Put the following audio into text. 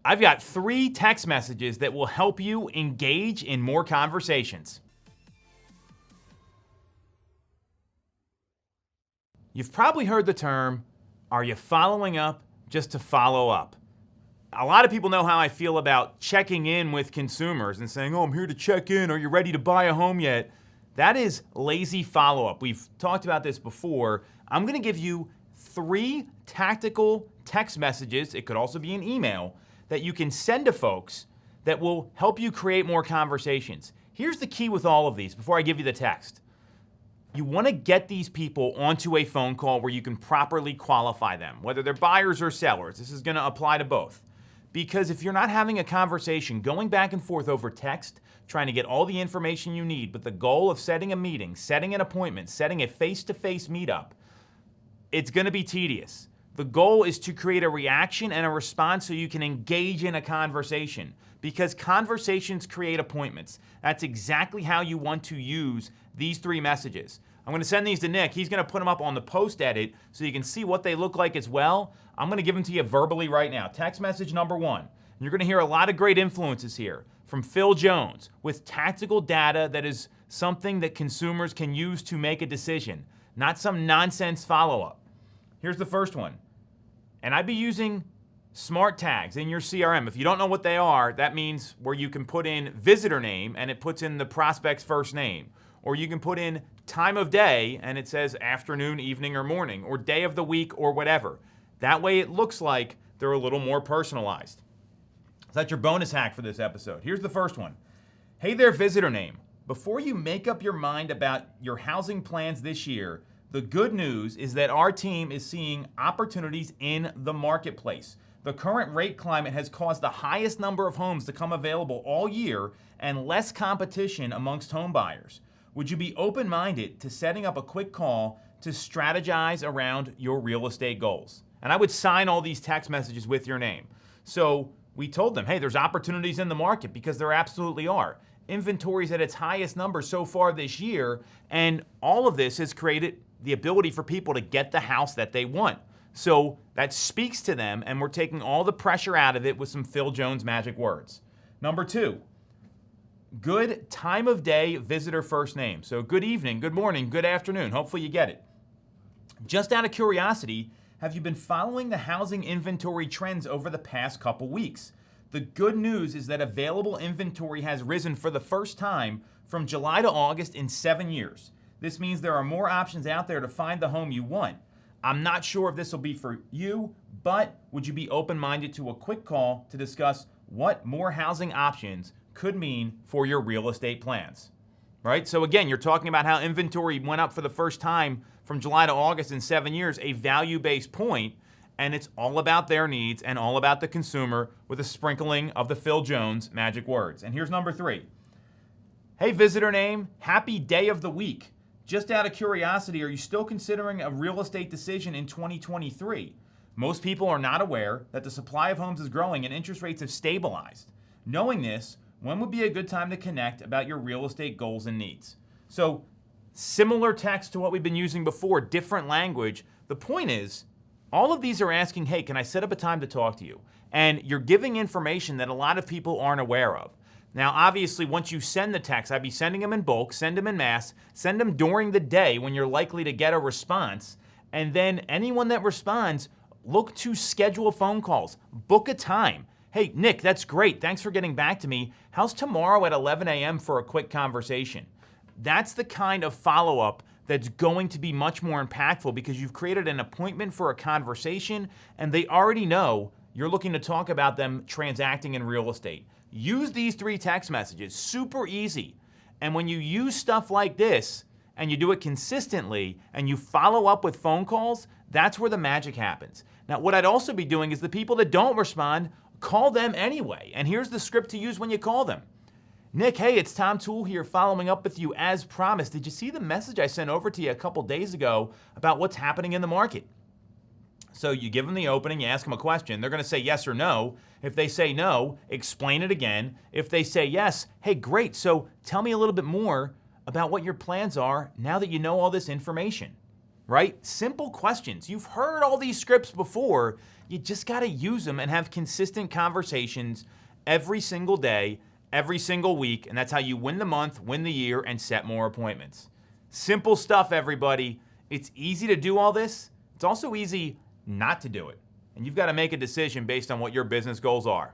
I've got 3 text messages that will help you engage in more conversations. You've probably heard the term, are you following up just to follow up? A lot of people know how I feel about checking in with consumers and saying, oh, I'm here to check in. Are you ready to buy a home yet? That is lazy follow-up. We've talked about this before. I'm going to give you 3 tactical text messages, it could also be an email, that you can send to folks that will help you create more conversations. Here's the key with all of these before I give you the text. You want to get these people onto a phone call where you can properly qualify them, whether they're buyers or sellers. This is going to apply to both. Because if you're not having a conversation, going back and forth over text, trying to get all the information you need with the goal of setting a meeting, setting an appointment, setting a face-to-face meetup, it's going to be tedious. The goal is to create a reaction and a response so you can engage in a conversation, because conversations create appointments. That's exactly how you want to use these 3 messages. I'm going to send these to Nick. He's going to put them up on the post edit so you can see what they look like as well. I'm going to give them to you verbally right now. Text message number 1. And you're going to hear a lot of great influences here from Phil Jones with tactical data that is something that consumers can use to make a decision, not some nonsense follow-up. Here's the first one. And I'd be using smart tags in your CRM. If you don't know what they are, that means where you can put in visitor name and it puts in the prospect's first name. Or you can put in time of day and it says afternoon, evening, or morning, or day of the week, or whatever. That way it looks like they're a little more personalized. So that's your bonus hack for this episode. Here's the first one. Hey there, visitor name. Before you make up your mind about your housing plans this year, the good news is that our team is seeing opportunities in the marketplace. The current rate climate has caused the highest number of homes to come available all year and less competition amongst home buyers. Would you be open-minded to setting up a quick call to strategize around your real estate goals? And I would sign all these text messages with your name. So we told them, hey, there's opportunities in the market, because there absolutely are. Inventory's at its highest number so far this year, and all of this has created the ability for people to get the house that they want. So that speaks to them, and we're taking all the pressure out of it with some Phil Jones magic words. Number 2, good time of day visitor first name. So good evening, good morning, good afternoon. Hopefully you get it. Just out of curiosity, have you been following the housing inventory trends over the past couple weeks? The good news is that available inventory has risen for the first time from July to August in 7 years. This means there are more options out there to find the home you want. I'm not sure if this will be for you, but would you be open-minded to a quick call to discuss what more housing options could mean for your real estate plans? Right? So again, you're talking about how inventory went up for the first time from July to August in 7 years, a value-based point, and it's all about their needs and all about the consumer with a sprinkling of the Phil Jones magic words. And here's number 3. Hey, visitor name, happy day of the week. Just out of curiosity, are you still considering a real estate decision in 2023? Most people are not aware that the supply of homes is growing and interest rates have stabilized. Knowing this, when would be a good time to connect about your real estate goals and needs? So, similar text to what we've been using before, different language. The point is, all of these are asking, hey, can I set up a time to talk to you? And you're giving information that a lot of people aren't aware of. Now, obviously, once you send the text, I'd be sending them in bulk, send them in mass, send them during the day when you're likely to get a response. And then anyone that responds, look to schedule phone calls, book a time. Hey, Nick, that's great. Thanks for getting back to me. How's tomorrow at 11 a.m. for a quick conversation? That's the kind of follow-up that's going to be much more impactful, because you've created an appointment for a conversation and they already know you're looking to talk about them transacting in real estate. Use these 3 text messages, super easy. And when you use stuff like this and you do it consistently and you follow up with phone calls, that's where the magic happens. Now, what I'd also be doing is the people that don't respond, call them anyway. And here's the script to use when you call them. Nick, hey, it's Tom Toole here following up with you as promised. Did you see the message I sent over to you a couple days ago about what's happening in the market? So you give them the opening, you ask them a question. They're going to say yes or no. If they say no, explain it again. If they say yes, hey, great. So tell me a little bit more about what your plans are now that you know all this information, right? Simple questions. You've heard all these scripts before. You just got to use them and have consistent conversations every single day, every single week, and that's how you win the month, win the year, and set more appointments. Simple stuff, everybody. It's easy to do all this. It's also easy not to do it. And you've got to make a decision based on what your business goals are.